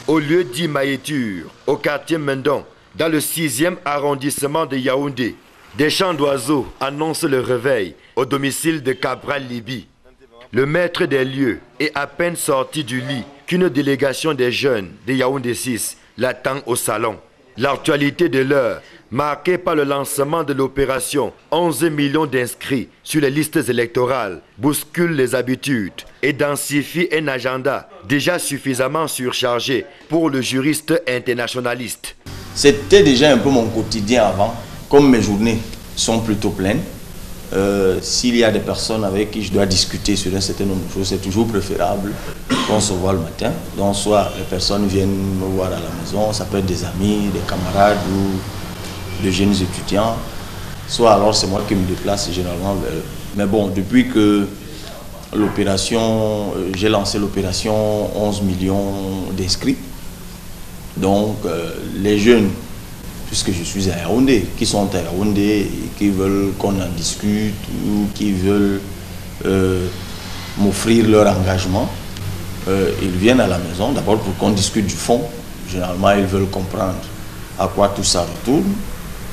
au lieu dit Maïtur, au quartier Mendon, dans le 6e arrondissement de Yaoundé. Des chants d'oiseaux annoncent le réveil au domicile de Cabral Libi. Le maître des lieux est à peine sorti du lit qu'une délégation des jeunes de Yaoundé 6 l'attend au salon. L'actualité de l'heure, marquée par le lancement de l'opération 11 millions d'inscrits sur les listes électorales, bouscule les habitudes et densifie un agenda déjà suffisamment surchargé pour le juriste internationaliste. C'était déjà un peu mon quotidien avant, comme mes journées sont plutôt pleines. S'il y a des personnes avec qui je dois discuter sur un certain nombre de choses, c'est toujours préférable qu'on se voit le matin. Donc soit les personnes viennent me voir à la maison, ça peut être des amis, des camarades ou de jeunes étudiants, soit alors c'est moi qui me déplace généralement vers eux. Mais bon, depuis que l'opération, j'ai lancé l'opération 11 millions d'inscrits, donc les jeunes, puisque je suis à Yaoundé, qui sont à Yaoundé et qui veulent qu'on en discute ou qui veulent m'offrir leur engagement, ils viennent à la maison d'abord pour qu'on discute du fond. Généralement, ils veulent comprendre à quoi tout ça retourne.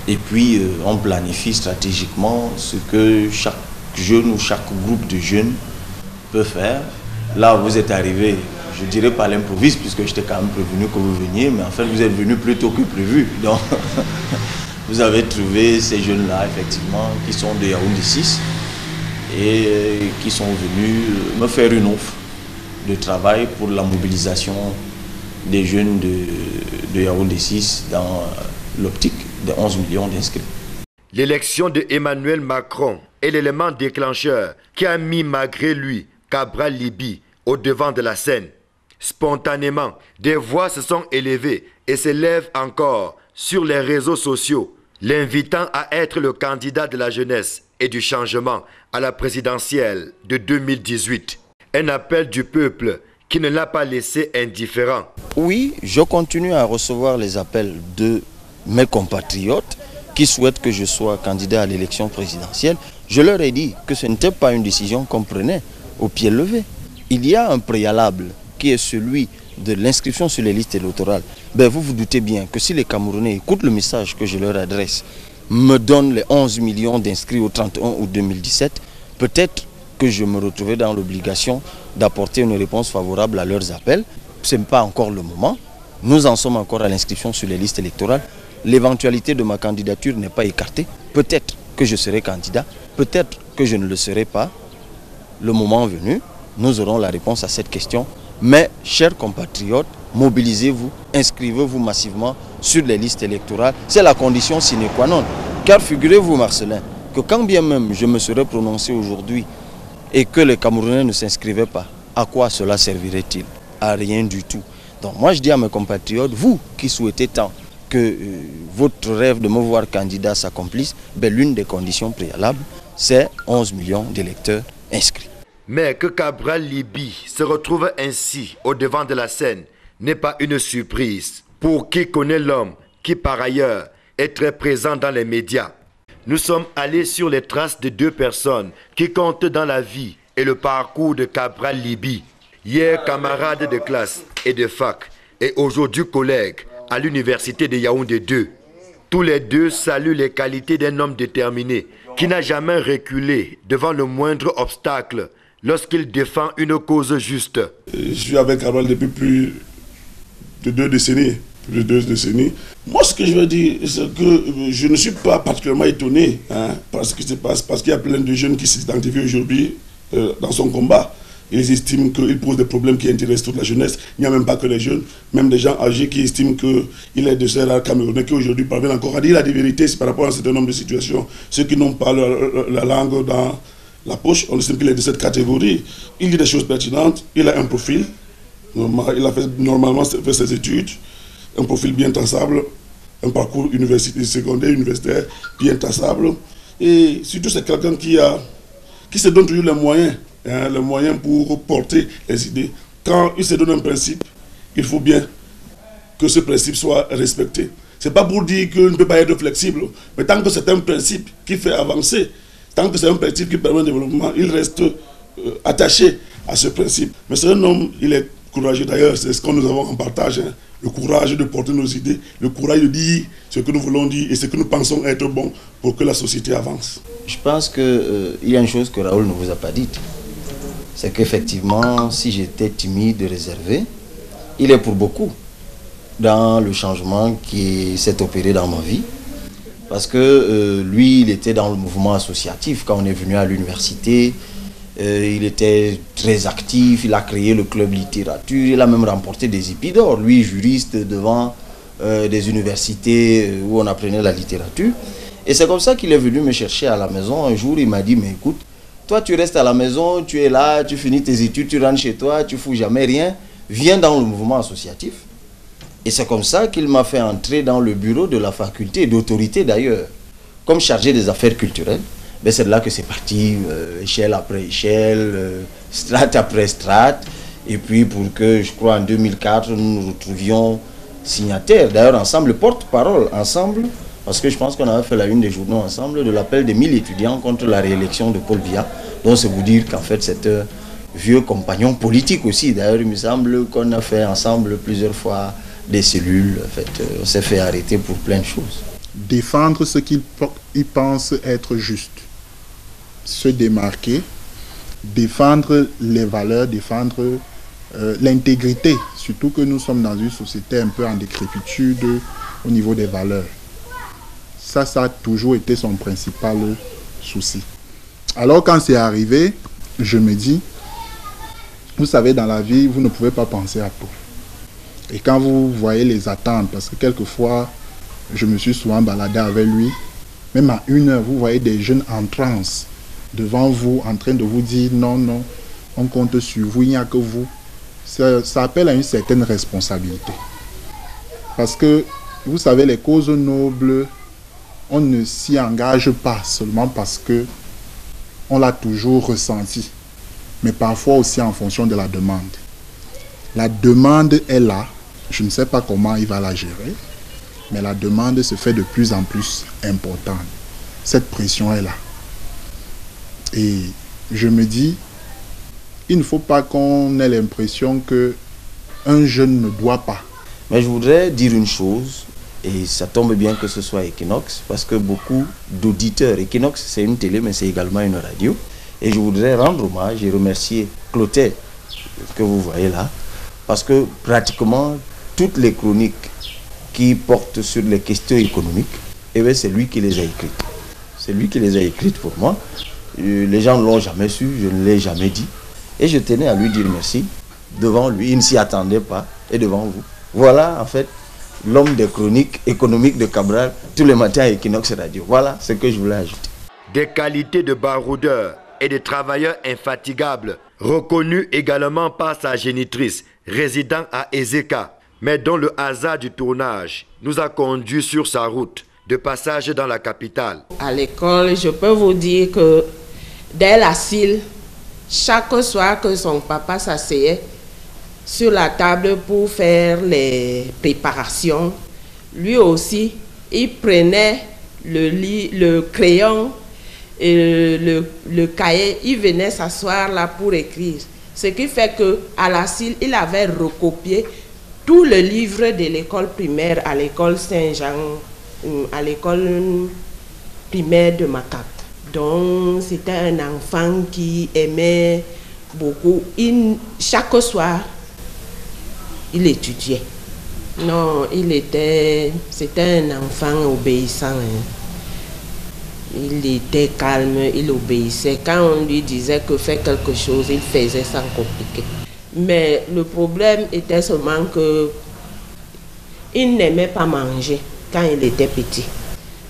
Et puis, on planifie stratégiquement ce que chaque jeune ou chaque groupe de jeunes peut faire. Là, vous êtes arrivé, je ne dirais pas l'improviste, puisque j'étais quand même prévenu que vous veniez, mais en fait, vous êtes venu plus tôt que prévu. Donc, vous avez trouvé ces jeunes-là, effectivement, qui sont de Yaoundé 6 et qui sont venus me faire une offre de travail pour la mobilisation des jeunes de Yaoundé 6 dans l'optique des 11 millions d'inscrits. L'élection de Emmanuel Macron est l'élément déclencheur qui a mis malgré lui Cabral Libi au devant de la scène. Spontanément, des voix se sont élevées et s'élèvent encore sur les réseaux sociaux, l'invitant à être le candidat de la jeunesse et du changement à la présidentielle de 2018. Un appel du peuple qui ne l'a pas laissé indifférent. Oui, je continue à recevoir les appels de mes compatriotes qui souhaitent que je sois candidat à l'élection présidentielle. Je leur ai dit que ce n'était pas une décision qu'on prenait au pied levé. Il y a un préalable qui est celui de l'inscription sur les listes électorales. Ben, vous vous doutez bien que si les Camerounais écoutent le message que je leur adresse, me donnent les 11 millions d'inscrits au 31 août 2017, peut-être que je me retrouverai dans l'obligation d'apporter une réponse favorable à leurs appels. Ce n'est pas encore le moment. Nous en sommes encore à l'inscription sur les listes électorales. L'éventualité de ma candidature n'est pas écartée. Peut-être que je serai candidat, peut-être que je ne le serai pas. Le moment venu, nous aurons la réponse à cette question. Mais, chers compatriotes, mobilisez-vous, inscrivez-vous massivement sur les listes électorales. C'est la condition sine qua non. Car figurez-vous, Marcelin, que quand bien même je me serais prononcé aujourd'hui et que les Camerounais ne s'inscrivaient pas, à quoi cela servirait-il? À rien du tout. Donc moi je dis à mes compatriotes, vous qui souhaitez tant que votre rêve de me voir candidat s'accomplisse, ben, l'une des conditions préalables, c'est 11 millions d'électeurs inscrits. Mais que Cabral Libi se retrouve ainsi au devant de la scène n'est pas une surprise pour qui connaît l'homme qui par ailleurs est très présent dans les médias. Nous sommes allés sur les traces de deux personnes qui comptent dans la vie et le parcours de Cabral Libi. Hier camarade de classe et de fac et aujourd'hui collègue à l'université de Yaoundé 2. Tous les deux saluent les qualités d'un homme déterminé qui n'a jamais reculé devant le moindre obstacle lorsqu'il défend une cause juste. Je suis avec Cabral depuis plus de 2 décennies. Moi, ce que je veux dire, c'est que je ne suis pas particulièrement étonné par ce qui se passe, parce qu'il y a plein de jeunes qui s'identifient aujourd'hui dans son combat. Ils estiment qu'il pose des problèmes qui intéressent toute la jeunesse. Il n'y a même pas que les jeunes, même des gens âgés qui estiment qu'il est de ces rares Camerounais qui aujourd'hui parviennent encore à dire la vérité par rapport à un certain nombre de situations. Ceux qui n'ont pas la langue dans la poche, on estime qu'il est de cette catégorie. Il dit des choses pertinentes, il a un profil, il a normalement fait ses études, un profil bien traçable, un parcours secondaire, universitaire bien traçable. Et surtout, c'est quelqu'un qui se donne toujours les moyens pour porter les idées. Quand il se donne un principe, il faut bien que ce principe soit respecté. Ce n'est pas pour dire qu'il ne peut pas être flexible, mais tant que c'est un principe qui fait avancer, tant que c'est un principe qui permet le développement, il reste attaché à ce principe. Mais c'est un homme, il est courageux d'ailleurs, c'est ce que nous avons en partage, hein. Le courage de porter nos idées, le courage de dire ce que nous voulons dire et ce que nous pensons être bon pour que la société avance. Je pense qu'il y a une chose que Raoul ne vous a pas dite. C'est qu'effectivement, si j'étais timide et réservé, il est pour beaucoup dans le changement qui s'est opéré dans ma vie. Parce que lui, il était dans le mouvement associatif quand on est venu à l'université. Il était très actif, il a créé le club littérature, il a même remporté des épis d'or. Lui, juriste devant des universités où on apprenait la littérature. Et c'est comme ça qu'il est venu me chercher à la maison. Un jour, il m'a dit, mais écoute, toi tu restes à la maison, tu es là, tu finis tes études, tu rentres chez toi, tu ne fous jamais rien. Viens dans le mouvement associatif. Et c'est comme ça qu'il m'a fait entrer dans le bureau de la faculté, d'autorité d'ailleurs, comme chargé des affaires culturelles. Ben c'est de là que c'est parti, échelle après échelle, strate après strate. Et puis pour que, je crois, en 2004, nous nous retrouvions signataires, d'ailleurs ensemble, porte-parole ensemble, parce que je pense qu'on avait fait la une des journaux ensemble, de l'appel des 1000 étudiants contre la réélection de Paul Biya. Donc c'est vous dire qu'en fait c'est un vieux compagnon politique aussi. D'ailleurs il me semble qu'on a fait ensemble plusieurs fois des cellules. En fait, on s'est fait arrêter pour plein de choses. Défendre ce qu'ils pensent être juste. Se démarquer, défendre les valeurs, défendre l'intégrité, surtout que nous sommes dans une société un peu en décrépitude au niveau des valeurs. Ça a toujours été son principal souci. Alors quand c'est arrivé, je me dis, vous savez, dans la vie, vous ne pouvez pas penser à tout. Et quand vous voyez les attentes, parce que quelquefois, je me suis souvent baladé avec lui, même à 1 heure, vous voyez des jeunes en transe devant vous, en train de vous dire non, non, on compte sur vous, il n'y a que vous. Ça appelle à une certaine responsabilité. Parce que, vous savez, les causes nobles, on ne s'y engage pas seulement parce que on l'a toujours ressenti, mais parfois aussi en fonction de la demande. La demande est là, je ne sais pas comment il va la gérer, mais la demande se fait de plus en plus importante. Cette pression est là. Et je me dis, il ne faut pas qu'on ait l'impression qu'un jeune ne doit pas. Mais je voudrais dire une chose, et ça tombe bien que ce soit Equinox, parce que beaucoup d'auditeurs, Equinox c'est une télé mais c'est également une radio, et je voudrais rendre hommage et remercier Clotet, que vous voyez là, parce que pratiquement toutes les chroniques qui portent sur les questions économiques, eh bien, c'est lui qui les a écrites. C'est lui qui les a écrites pour moi. Les gens ne l'ont jamais su, je ne l'ai jamais dit. Et je tenais à lui dire merci. Devant lui, il ne s'y attendait pas, et devant vous. Voilà, en fait, l'homme des chroniques économiques de Cabral, tous les matins à Equinox Radio. Voilà ce que je voulais ajouter. Des qualités de baroudeur et de travailleur infatigable, reconnu également par sa génitrice, résidant à Ezeka, mais dont le hasard du tournage nous a conduits sur sa route de passage dans la capitale. À l'école, je peux vous dire que dès l'asile, chaque soir que son papa s'asseyait sur la table pour faire les préparations, lui aussi, il prenait le crayon et le cahier, il venait s'asseoir là pour écrire. Ce qui fait qu'à l'asile, il avait recopié tout le livre de l'école primaire à l'école Saint-Jean, à l'école primaire de Makap. Donc, c'était un enfant qui aimait beaucoup. Chaque soir, il étudiait. Non, c'était un enfant obéissant. Hein. Il était calme, il obéissait. Quand on lui disait que fait quelque chose, il faisait sans compliquer. Mais le problème était seulement que il n'aimait pas manger quand il était petit.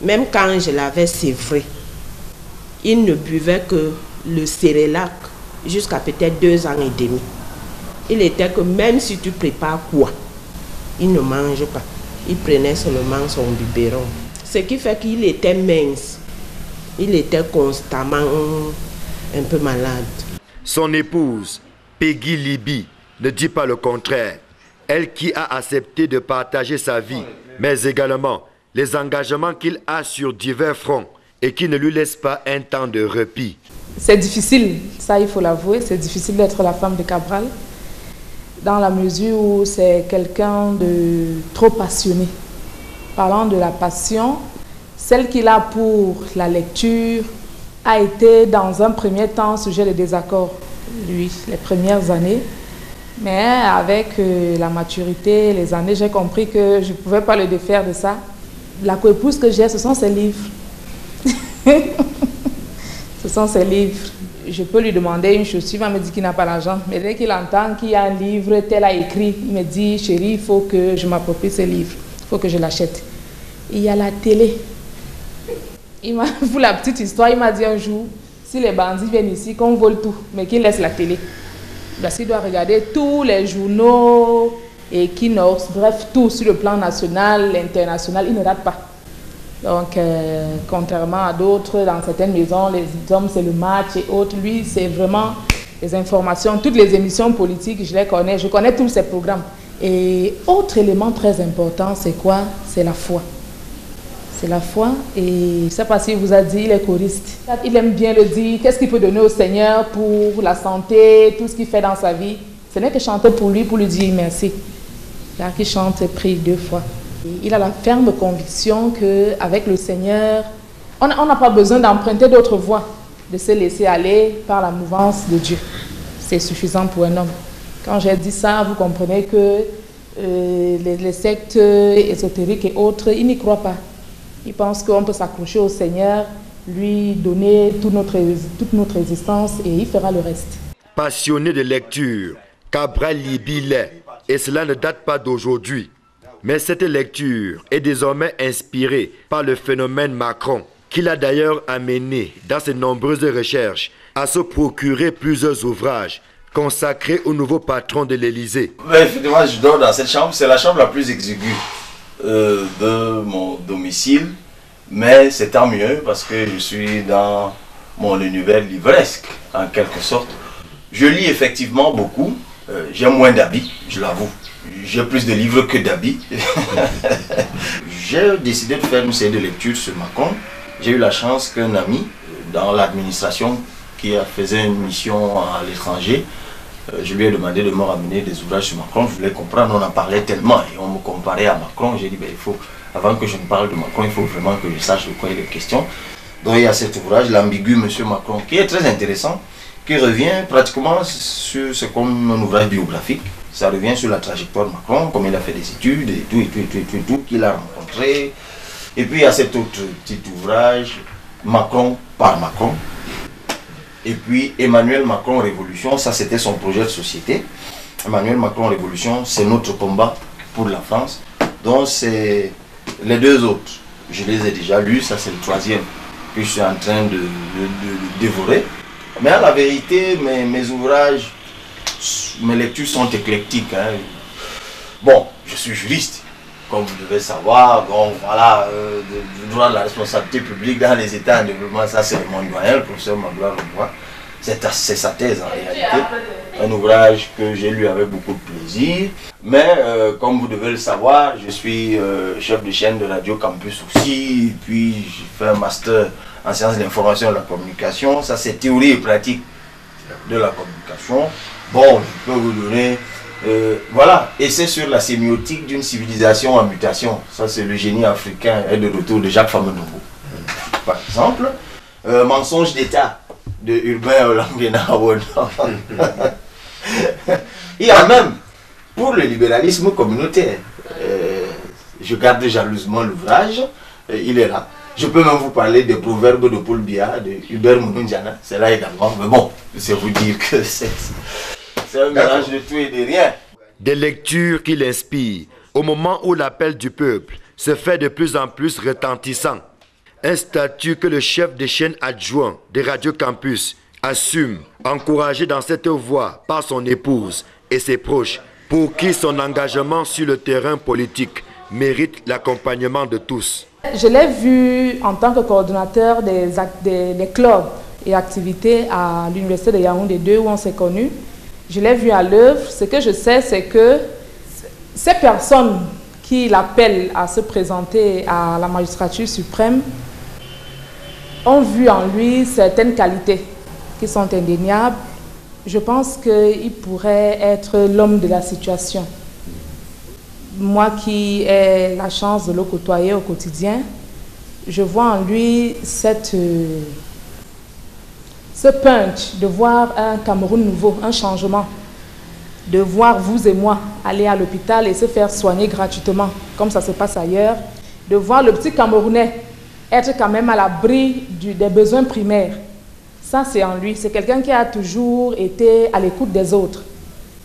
Même quand je l'avais sévré, il ne buvait que le cérélac jusqu'à peut-être 2 ans et demi. Il était que même si tu prépares quoi, il ne mange pas. Il prenait seulement son biberon. Ce qui fait qu'il était mince. Il était constamment un peu malade. Son épouse, Peggy Libby, ne dit pas le contraire. Elle qui a accepté de partager sa vie, mais également les engagements qu'il a sur divers fronts et qui ne lui laissent pas un temps de répit. C'est difficile, ça il faut l'avouer, c'est difficile d'être la femme de Cabral. dans la mesure où c'est quelqu'un de trop passionné. Parlant de la passion, celle qu'il a pour la lecture a été dans un premier temps sujet de désaccord, lui, les premières années. Mais avec la maturité, les années, j'ai compris que je ne pouvais pas le défaire de ça. La coépouse que j'ai, ce sont ses livres. Ce sont ses livres. Je peux lui demander une chaussure, il va me dire qu'il n'a pas l'argent. Mais dès qu'il entend qu'il y a un livre tel a écrit, il me dit, chérie, il faut que je m'approprie ce livre. Il faut que je l'achète. Il y a la télé. Pour la petite histoire, il m'a dit un jour, si les bandits viennent ici, qu'on vole tout, mais qu'ils laissent la télé. Parce qu'il doit regarder tous les journaux, Equinox, bref, tout sur le plan national, international, il ne rate pas. Donc, contrairement à d'autres, dans certaines maisons, les hommes, c'est le match et autres. Lui, c'est vraiment les informations, toutes les émissions politiques, je les connais, je connais tous ces programmes. Et autre élément très important, c'est quoi? C'est la foi. C'est la foi, et je ne sais pas s'il vous a dit, il est choriste. Il aime bien le dire, qu'est-ce qu'il peut donner au Seigneur pour la santé, tout ce qu'il fait dans sa vie. Ce n'est que chanter pour lui dire merci. Car il chante et prie 2 fois. Il a la ferme conviction qu'avec le Seigneur, on n'a pas besoin d'emprunter d'autres voies, de se laisser aller par la mouvance de Dieu. C'est suffisant pour un homme. Quand j'ai dit ça, vous comprenez que les sectes ésotériques et autres, ils n'y croient pas. Ils pensent qu'on peut s'accrocher au Seigneur, lui donner toute notre existence et il fera le reste. Passionné de lecture, Cabral Liby l'est, et cela ne date pas d'aujourd'hui. Mais cette lecture est désormais inspirée par le phénomène Macron, qui l'a d'ailleurs amené, dans ses nombreuses recherches, à se procurer plusieurs ouvrages consacrés au nouveau patron de l'Élysée. Effectivement, je dors dans cette chambre, c'est la chambre la plus exiguë de mon domicile, mais c'est tant mieux parce que je suis dans mon univers livresque en quelque sorte. Je lis effectivement beaucoup, j'ai moins d'habits, je l'avoue, j'ai plus de livres que d'habits. J'ai décidé de faire une série de lectures sur Macron. J'ai eu la chance qu'un ami dans l'administration qui faisait une mission à l'étranger, je lui ai demandé de me ramener des ouvrages sur Macron. Je voulais comprendre, on en parlait tellement et on me comparait à Macron. J'ai dit, il faut, avant que je ne parle de Macron, il faut vraiment que je sache de quoi il est question. Donc il y a cet ouvrage, L'ambigu Monsieur Macron, qui est très intéressant, qui revient pratiquement sur, c'est comme un ouvrage biographique. Ça revient sur la trajectoire de Macron, comme il a fait des études et tout, qu'il a rencontré. Et puis il y a cet autre petit ouvrage, Macron par Macron. Et puis Emmanuel Macron Révolution, ça c'était son projet de société. Emmanuel Macron Révolution, c'est notre combat pour la France. Donc c'est les 2 autres. Je les ai déjà lus, ça c'est le 3e que je suis en train de dévorer. Mais à la vérité, mes ouvrages, mes lectures sont éclectiques. Hein. Bon, je suis juriste, comme vous devez savoir. Donc voilà, le droit de la responsabilité publique dans les États en développement, ça c'est mon doyen, le professeur Magloire Roy. C'est sa thèse en réalité. Un ouvrage que j'ai lu avec beaucoup de plaisir. Mais comme vous devez le savoir, je suis chef de chaîne de Radio Campus aussi. Et puis j'ai fait un master en sciences de l'information et de la communication. Ça c'est théorie et pratique de la communication. Bon, je peux vous donner... voilà, et c'est sur la sémiotique d'une civilisation en mutation. Ça c'est le génie africain et de retour de Jacques Famenobo. Par exemple, Mensonge d'État de Urbain Olangena. Il y a même, pour le libéralisme communautaire, je garde jalousement l'ouvrage, il est là. Je peux même vous parler des proverbes de Paul Biya, de Hubert Mounoudiana, c'est là également, mais bon, c'est vous dire que c'est un mélange de tout et de rien. Des lectures qui l'inspirent, au moment où l'appel du peuple se fait de plus en plus retentissant. Un statut que le chef de chaîne adjoint de Radio Campus assume, encouragé dans cette voie par son épouse et ses proches, pour qui son engagement sur le terrain politique mérite l'accompagnement de tous. Je l'ai vu en tant que coordonnateur des clubs et activités à l'université de Yaoundé 2 où on s'est connus. Je l'ai vu à l'œuvre. Ce que je sais, c'est que ces personnes qui l'appellent à se présenter à la magistrature suprême ont vu en lui certaines qualités qui sont indéniables Je pense qu'il pourrait être l'homme de la situation. Moi qui ai la chance de le côtoyer au quotidien, je vois en lui ce punch de voir un Cameroun nouveau, un changement. De voir vous et moi aller à l'hôpital et se faire soigner gratuitement, comme ça se passe ailleurs. De voir le petit Camerounais être quand même à l'abri des besoins primaires. Ça, c'est en lui. C'est quelqu'un qui a toujours été à l'écoute des autres.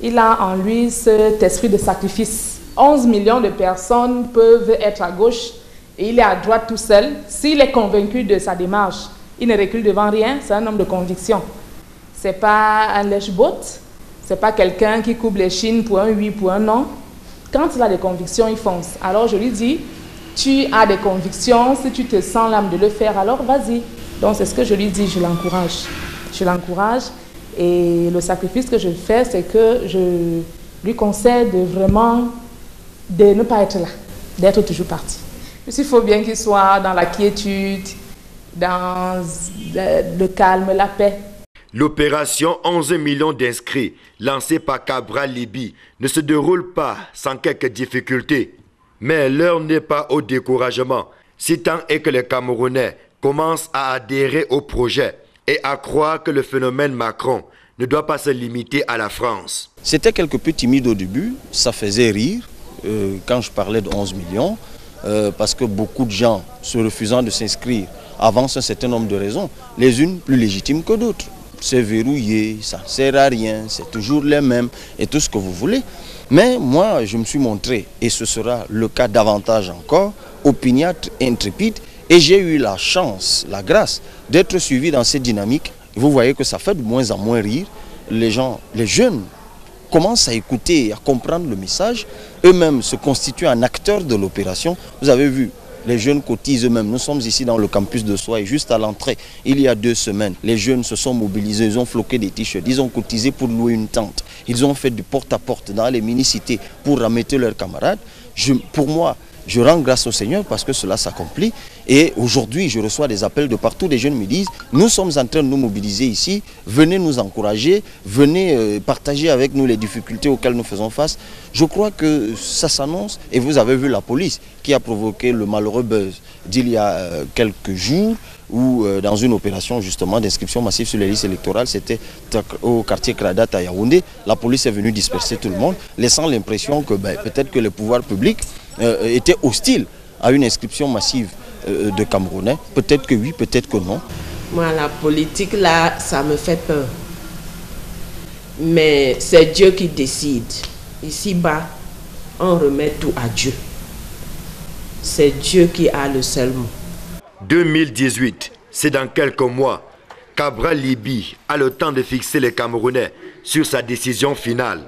Il a en lui cet esprit de sacrifice. 11 millions de personnes peuvent être à gauche et il est à droite tout seul. S'il est convaincu de sa démarche, il ne recule devant rien. C'est un homme de conviction. Ce n'est pas un lèche-botte. Ce n'est pas quelqu'un qui coupe les chines pour un oui, pour un non. Quand il a des convictions, il fonce. Alors je lui dis, tu as des convictions, si tu te sens l'âme de le faire, alors vas-y. Donc c'est ce que je lui dis, je l'encourage. Je l'encourage et le sacrifice que je fais, c'est que je lui conseille de ne pas être là, d'être toujours parti. Il faut bien qu'il soit dans la quiétude, dans le calme, la paix. L'opération 11 millions d'inscrits lancée par Cabral Libby ne se déroule pas sans quelques difficultés. Mais l'heure n'est pas au découragement, si tant est que les Camerounais commencent à adhérer au projet et à croire que le phénomène Macron ne doit pas se limiter à la France. C'était quelque peu timide au début, ça faisait rire quand je parlais de 11 millions, parce que beaucoup de gens se refusant de s'inscrire avancent un certain nombre de raisons, les unes plus légitimes que d'autres. C'est verrouillé, ça ne sert à rien, c'est toujours les mêmes et tout ce que vous voulez. Mais moi, je me suis montré, et ce sera le cas davantage encore, opiniâtre et intrépide, et j'ai eu la chance, la grâce d'être suivi dans cette dynamique. Vous voyez que ça fait de moins en moins rire. Les jeunes commencent à écouter et à comprendre le message. Eux-mêmes se constituent un acteur de l'opération. Vous avez vu, les jeunes cotisent eux-mêmes. Nous sommes ici dans le campus de Soie et juste à l'entrée, il y a 2 semaines, les jeunes se sont mobilisés, ils ont floqué des t-shirts, ils ont cotisé pour louer une tente. Ils ont fait du porte-à-porte dans les mini-cités pour remettre leurs camarades. Pour moi, je rends grâce au Seigneur parce que cela s'accomplit. Et aujourd'hui, je reçois des appels de partout. Des jeunes me disent, nous sommes en train de nous mobiliser ici. Venez nous encourager, venez partager avec nous les difficultés auxquelles nous faisons face. Je crois que ça s'annonce. Et vous avez vu la police qui a provoqué le malheureux buzz d'il y a quelques jours, où dans une opération justement d'inscription massive sur les listes électorales, c'était au quartier Kradat à Yaoundé, la police est venue disperser tout le monde, laissant l'impression que peut-être que les pouvoirs publics étaient hostiles à une inscription massive de Camerounais. Peut-être que oui, peut-être que non. Moi, la politique, là, ça me fait peur. Mais c'est Dieu qui décide. Ici-bas, on remet tout à Dieu. C'est Dieu qui a le seul mot. 2018, c'est dans quelques mois. Cabral Libby a le temps de fixer les Camerounais sur sa décision finale.